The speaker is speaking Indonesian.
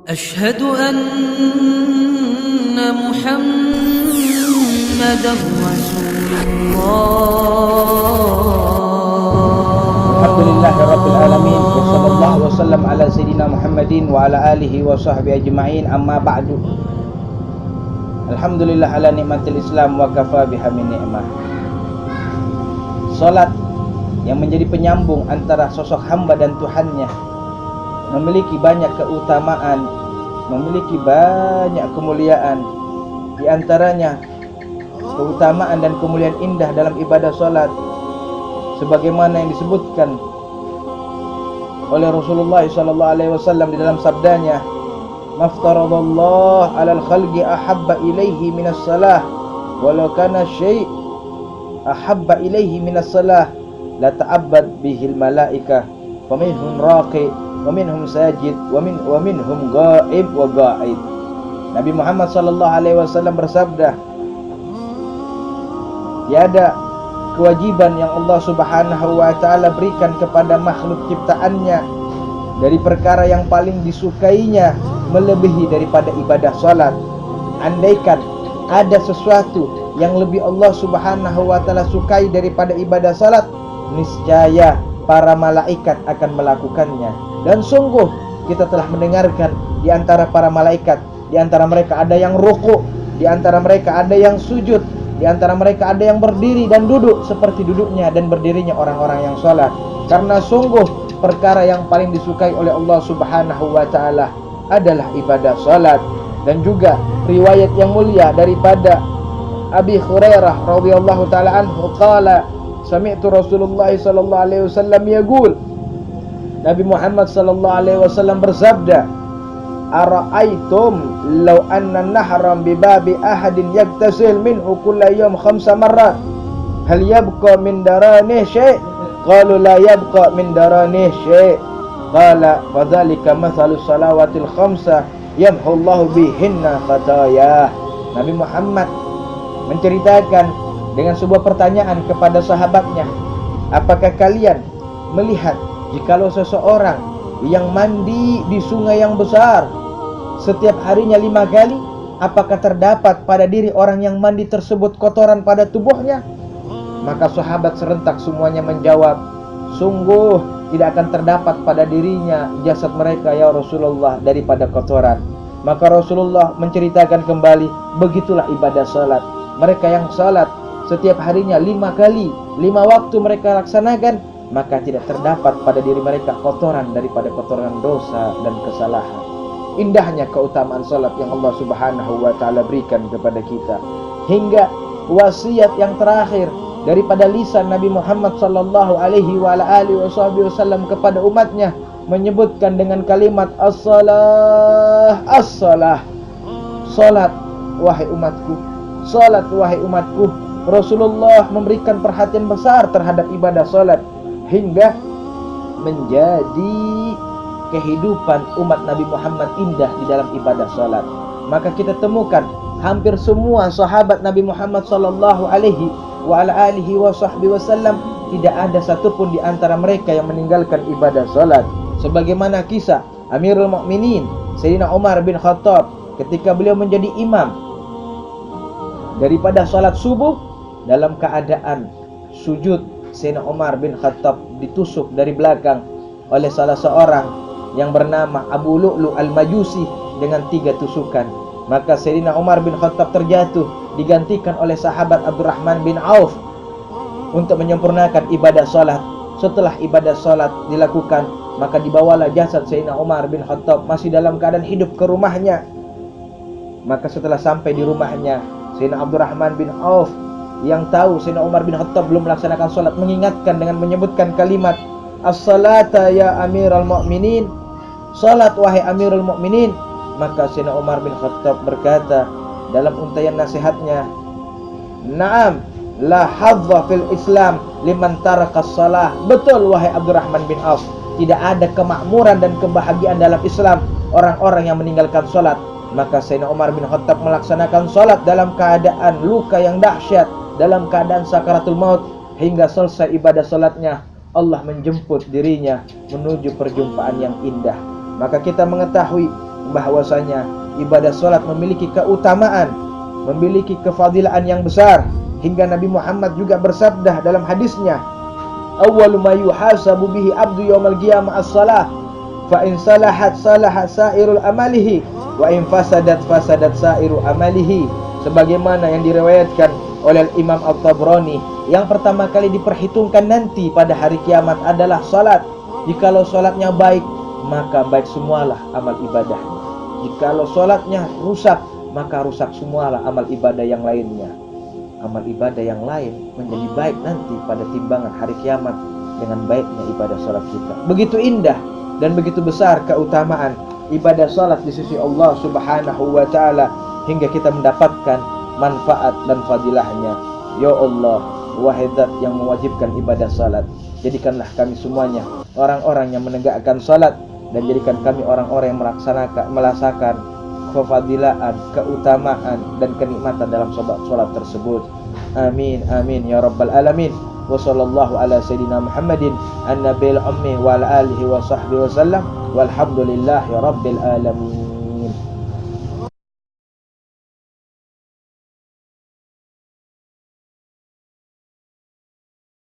أشهد أن محمدا رسول الله. Alhamdulillahirabbil alamin wa sallallahu wasallam ala sayyidina Muhammadin wa ala alihi wa sahbihi ajma'in, amma ba'du. Alhamdulillah ala nikmatil Islam wa kafa biha min ni'mah. Salat yang menjadi penyambung antara sosok hamba dan Tuhannya memiliki banyak keutamaan, memiliki banyak kemuliaan. Di antaranya keutamaan dan kemuliaan indah dalam ibadah salat sebagaimana yang disebutkan oleh Rasulullah sallallahu alaihi wasallam di dalam sabdanya, "Maftaradallahu 'alal khalqi ahabba ilaihi minas salah, walau kana syai' ahabba ilaihi minas salah la ta'abbad bihil malaikah, wa minhum raqi wa minhum sajid wa minhum ghaib wa ghaid." Nabi Muhammad sallallahu alaihi wasallam bersabda, tiada kewajiban yang Allah Subhanahu wa taala berikan kepada makhluk ciptaannya dari perkara yang paling disukainya melebihi daripada ibadah salat. Andaikan ada sesuatu yang lebih Allah Subhanahu wa taala sukai daripada ibadah salat, niscaya para malaikat akan melakukannya. Dan sungguh kita telah mendengarkan di antara para malaikat, di antara mereka ada yang ruku', di antara mereka ada yang sujud, di antara mereka ada yang berdiri dan duduk seperti duduknya dan berdirinya orang-orang yang salat. Karena sungguh perkara yang paling disukai oleh Allah Subhanahu wa taala adalah ibadah salat. Dan juga riwayat yang mulia daripada Abi Hurairah radhiyallahu taala anhu qala, sami'tu Rasulullah sallallahu alaihi wasallam yaqul, Nabi Muhammad sallallahu alaihi wasallam bersabda, "Ara'aitum law anna nahran bi babi ahadin yaktasil minhu kulla yawm 5 marrat, hal yabqa min daranihi syai'?" Qalu la yabqa min daranihi syai'. Qala fadzalika mathalus salawatil khamsah yamhu Allahu bihinna khataya. Nabi Muhammad menceritakan dengan sebuah pertanyaan kepada sahabatnya, apakah kalian melihat jikalau seseorang yang mandi di sungai yang besar setiap harinya 5 kali, apakah terdapat pada diri orang yang mandi tersebut kotoran pada tubuhnya? Maka sahabat serentak semuanya menjawab, sungguh tidak akan terdapat pada dirinya jasad mereka ya Rasulullah daripada kotoran. Maka Rasulullah menceritakan kembali, begitulah ibadah salat. Mereka yang salat setiap harinya 5 kali, 5 waktu mereka laksanakan, maka tidak terdapat pada diri mereka kotoran daripada kotoran dosa dan kesalahan. Indahnya keutamaan salat yang Allah Subhanahu wa taala berikan kepada kita, hingga wasiat yang terakhir daripada lisan Nabi Muhammad sallallahu alaihi wa ala alihi wasallam kepada umatnya menyebutkan dengan kalimat as-salah, as-salah. Salat wahai umatku, salat wahai umatku. Rasulullah memberikan perhatian besar terhadap ibadah salat hingga menjadi kehidupan umat Nabi Muhammad indah di dalam ibadah salat. Maka kita temukan hampir semua sahabat Nabi Muhammad sallallahu alaihi wa ala alihi wasallam tidak ada satupun di antara mereka yang meninggalkan ibadah salat. Sebagaimana kisah Amirul Mukminin Sayyidina Umar bin Khattab ketika beliau menjadi imam daripada salat subuh, dalam keadaan sujud Sayyidina Umar bin Khattab ditusuk dari belakang oleh salah seorang yang bernama Abu Lu'lu' al-Majusi dengan 3 tusukan. Maka Sayyidina Umar bin Khattab terjatuh, digantikan oleh sahabat Abdurrahman bin Auf untuk menyempurnakan ibadah salat. Setelah ibadah salat dilakukan, maka dibawalah jasad Sayyidina Umar bin Khattab masih dalam keadaan hidup ke rumahnya. Maka setelah sampai di rumahnya, Sayyidina Abdurrahman bin Auf yang tahu Sayyidina Umar bin Khattab belum melaksanakan salat mengingatkan dengan menyebutkan kalimat as-salata ya Amirul Mukminin, salat wahai Amirul Mukminin. Maka Sayyidina Umar bin Khattab berkata dalam untaian nasihatnya, "Na'am, la hadza fil Islam liman taraka shalah." Betul wahai Abdurrahman bin Auf, tidak ada kemakmuran dan kebahagiaan dalam Islam orang-orang yang meninggalkan salat. Maka Sayyidina Umar bin Khattab melaksanakan salat dalam keadaan luka yang dahsyat, dalam keadaan sakaratul maut, hingga selesai ibadah salatnya Allah menjemput dirinya menuju perjumpaan yang indah. Maka kita mengetahui bahwasanya ibadah salat memiliki keutamaan, memiliki kefadilaan yang besar, hingga Nabi Muhammad juga bersabda dalam hadisnya, awwalu ma yuhasabu bihi abdu yaumal qiyamah as-salah, fa in salahat salahat sairul amalihi wa in fasadat fasadat sairu amalihi, sebagaimana yang diriwayatkan oleh Imam At-Tabrani, yang pertama kali diperhitungkan nanti pada hari kiamat adalah salat. Jikalau salatnya baik, maka baik semualah amal ibadahnya. Jikalau salatnya rusak, maka rusak semualah amal ibadah yang lainnya. Amal ibadah yang lain menjadi baik nanti pada timbangan hari kiamat dengan baiknya ibadah salat kita. Begitu indah dan begitu besar keutamaan ibadah salat di sisi Allah Subhanahu wa taala, hingga kita mendapatkan manfaat dan fadilahnya. Ya Allah, wahai Zat yang mewajibkan ibadah salat, jadikanlah kami semuanya orang-orang yang menegakkan salat, dan jadikan kami orang-orang yang merasakan kefadilaan, keutamaan dan kenikmatan dalam salat tersebut. Amin amin ya rabbal alamin. Wa sallallahu ala sayyidina Muhammadin an-nabiyil ummi wa ala alihi wa sahbihi wa sallam, walhamdulillahi rabbil alamin.